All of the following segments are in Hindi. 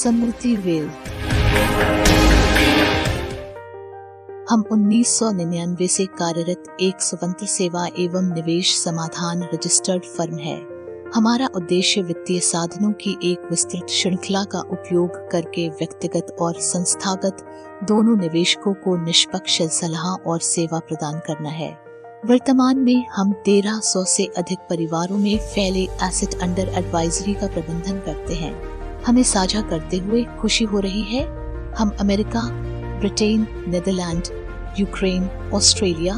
समृद्धि वेल्थ। हम 1999 से कार्यरत एक स्वतंत्र सेवा एवं निवेश समाधान रजिस्टर्ड फर्म है। हमारा उद्देश्य वित्तीय साधनों की एक विस्तृत श्रृंखला का उपयोग करके व्यक्तिगत और संस्थागत दोनों निवेशकों को निष्पक्ष सलाह और सेवा प्रदान करना है। वर्तमान में हम 1300 से अधिक परिवारों में फैले एसेट अंडर एडवाइजरी का प्रबंधन करते हैं। हमें साझा करते हुए खुशी हो रही है। हम America, Britain, Netherlands, Ukraine, Australia,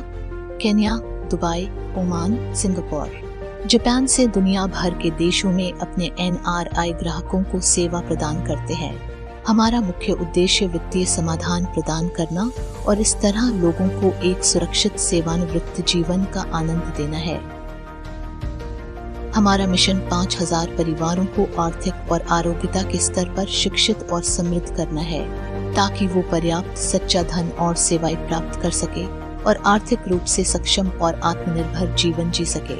Kenya, Dubai, Oman, Singapore, Japan से दुनिया भर के देशों में अपने NRI ग्राहकों को सेवा प्रदान करते हैं। हमारा मुख्य उद्देश्य वित्तीय समाधान प्रदान करना और इस तरह लोगों को एक सुरक्षित सेवानिवृत्त जीवन का आनंद देना है। हमारा मिशन 5000 परिवारों को आर्थिक और आरोग्यता के स्तर पर शिक्षित और समृद्ध करना है, ताकि वो पर्याप्त सच्चा धन और सेवाएं प्राप्त कर सके और आर्थिक रूप से सक्षम और आत्मनिर्भर जीवन जी सके।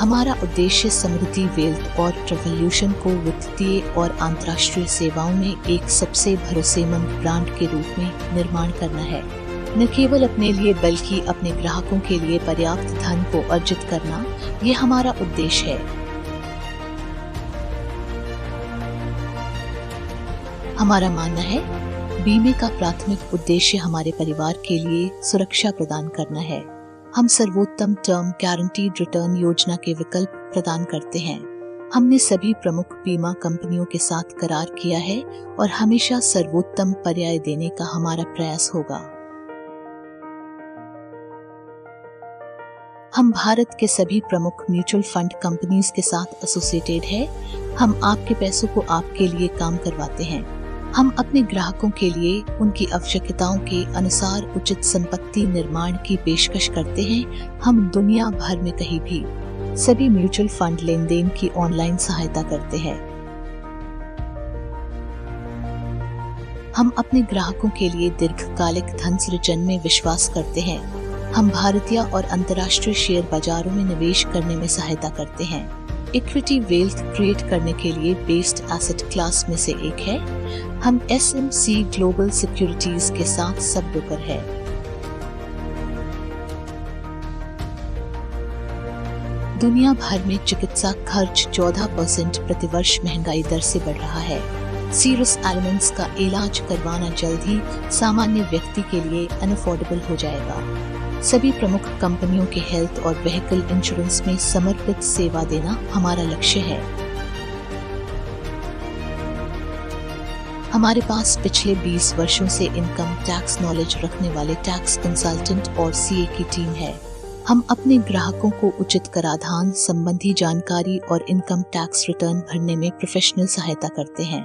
हमारा उद्देश्य समृद्धि वेल्थ और ट्रेवोल्यूशन को वित्तीय और अंतर्राष्ट्रीय सेवाओं में एक सबसे भरोसेमंद ब्रांड के रूप में निर्माण करना है। न केवल अपने लिए बल्कि अपने ग्राहकों के लिए पर्याप्त धन को अर्जित करना, ये हमारा उद्देश्य है। हमारा मानना है, बीमे का प्राथमिक उद्देश्य हमारे परिवार के लिए सुरक्षा प्रदान करना है। हम सर्वोत्तम टर्म गारंटीड रिटर्न योजना के विकल्प प्रदान करते हैं। हमने सभी प्रमुख बीमा कंपनियों के साथ करार किया है और हमेशा सर्वोत्तम पर्याय देने का हमारा प्रयास होगा। हम भारत के सभी प्रमुख म्यूचुअल फंड कंपनीज के साथ एसोसिएटेड है। हम आपके पैसों को आपके लिए काम करवाते हैं। हम अपने ग्राहकों के लिए उनकी आवश्यकताओं के अनुसार उचित संपत्ति निर्माण की पेशकश करते हैं। हम दुनिया भर में कहीं भी सभी म्यूचुअल फंड लेन देन की ऑनलाइन सहायता करते हैं। हम अपने ग्राहकों के लिए दीर्घकालिक धन सृजन में विश्वास करते हैं। हम भारतीय और अंतर्राष्ट्रीय शेयर बाजारों में निवेश करने में सहायता करते हैं। इक्विटी वेल्थ क्रिएट करने के लिए बेस्ड एसेट क्लास में से एक है। हम SMC ग्लोबल सिक्योरिटीज के साथ सब ब्रोकर है। दुनिया भर में चिकित्सा खर्च 14% प्रतिवर्ष महंगाई दर से बढ़ रहा है। सीरियस एलिमेंट्स का इलाज करवाना जल्द ही सामान्य व्यक्ति के लिए अनअफोर्डेबल हो जाएगा। सभी प्रमुख कंपनियों के हेल्थ और व्हीकल इंश्योरेंस में समर्पित सेवा देना हमारा लक्ष्य है। हमारे पास पिछले 20 वर्षों से इनकम टैक्स नॉलेज रखने वाले टैक्स कंसल्टेंट और CA की टीम है। हम अपने ग्राहकों को उचित कराधान संबंधी जानकारी और इनकम टैक्स रिटर्न भरने में प्रोफेशनल सहायता करते हैं।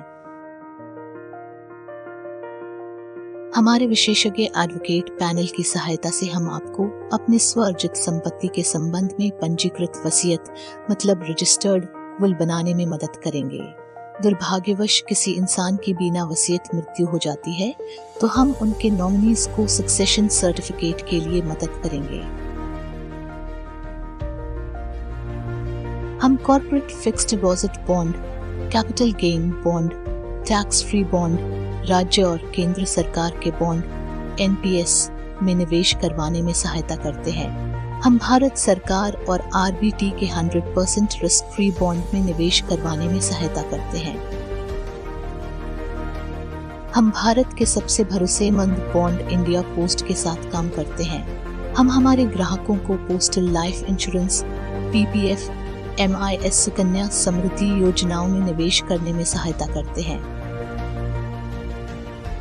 हमारे विशेषज्ञ एडवोकेट पैनल की सहायता से हम आपको अपने स्वअर्जित संपत्ति के संबंध में पंजीकृत वसीयत मतलब रजिस्टर्ड विल बनाने में मदद करेंगे। दुर्भाग्यवश किसी इंसान की बिना वसीयत मृत्यु हो जाती है तो हम उनके नॉमिनीज को सक्सेशन सर्टिफिकेट के लिए मदद करेंगे। हम corporate fixed deposit bond, capital gain bond, tax free bond, राज्य और केंद्र सरकार के बॉन्ड NPS में निवेश करवाने में सहायता करते हैं। हम भारत सरकार और RBT के 100% रिस्क फ्री बॉन्ड में निवेश करवाने में सहायता करते हैं। हम भारत के सबसे भरोसेमंद बॉन्ड इंडिया पोस्ट के साथ काम करते हैं। हम हमारे ग्राहकों को postal life insurance, PPF, MIS Sukanya Samriddhi योजनाओं में निवेश करने में सहायता करते हैं।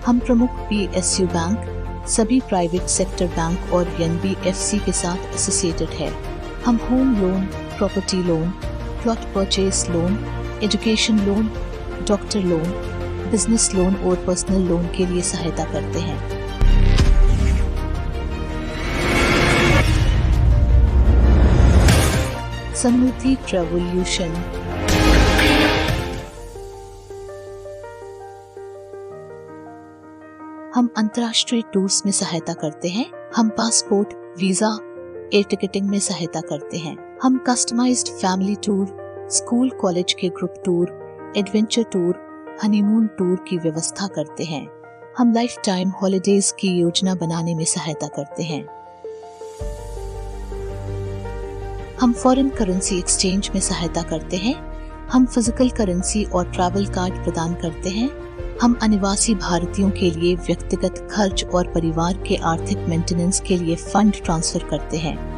हम प्रमुख PSU बैंक, सभी प्राइवेट सेक्टर बैंक और NBFC के साथ एसोसिएटेड है। हम home loan, property loan, plot purchase loan, education loan, doctor loan, business loan और पर्सनल लोन के लिए सहायता करते हैं। समृद्धि ट्रेवोल्यूशन। हम अंतर्राष्ट्रीय टूर्स में सहायता करते हैं। हम पासपोर्ट, वीजा, एयर टिकटिंग में सहायता करते हैं। हम customised family tour, school college के group tour, adventure tour, honeymoon tour की व्यवस्था करते हैं। हम लाइफ टाइम हॉलिडेज की योजना बनाने में सहायता करते हैं। हम फॉरेन करेंसी एक्सचेंज में सहायता करते हैं। हम फिजिकल करेंसी और ट्रैवल कार्ड प्रदान करते हैं। हम अनिवासी भारतीयों के लिए व्यक्तिगत खर्च और परिवार के आर्थिक मेंटेनेंस के लिए फंड ट्रांसफर करते हैं।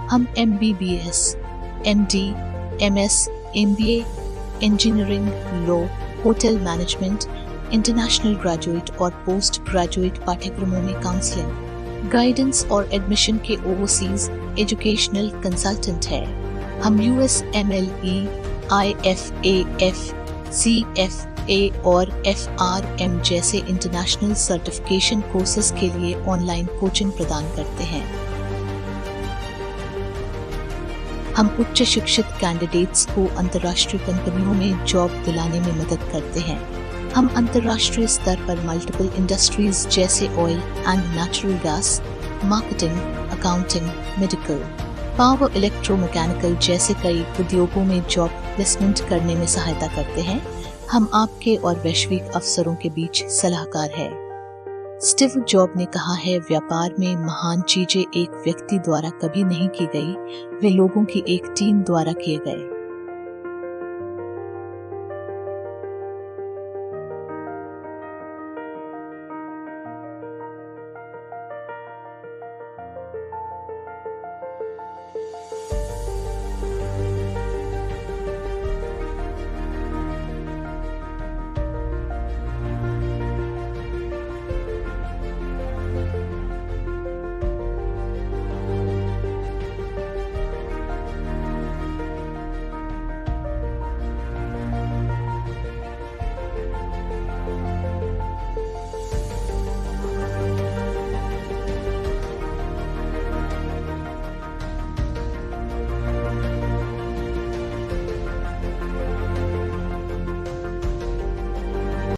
हम MBBS, MD, MS, MBA, engineering, law, hotel management, international graduate और पोस्ट ग्रेजुएट पाठ्यक्रमों में काउंसलिंग, गाइडेंस और एडमिशन के ओवरसीज एजुकेशनल कंसल्टेंट है। हम USMLE, IFAF, CFA और FRM जैसे इंटरनेशनल सर्टिफिकेशन कोर्सेज के लिए ऑनलाइन कोचिंग प्रदान करते हैं। हम उच्च शिक्षित कैंडिडेट्स को अंतर्राष्ट्रीय कंपनियों में जॉब दिलाने में मदद करते हैं। हम अंतर्राष्ट्रीय स्तर पर मल्टीपल इंडस्ट्रीज जैसे oil and natural gas, marketing, accounting, medical, power, electromechanical जैसे कई उद्योगों में जॉब प्लेसमेंट करने में सहायता करते हैं। हम आपके और वैश्विक अवसरों के बीच सलाहकार हैं। स्टीव जॉब ने कहा है, व्यापार में महान चीजें एक व्यक्ति द्वारा कभी नहीं की गई, वे लोगों की एक टीम द्वारा किए गए।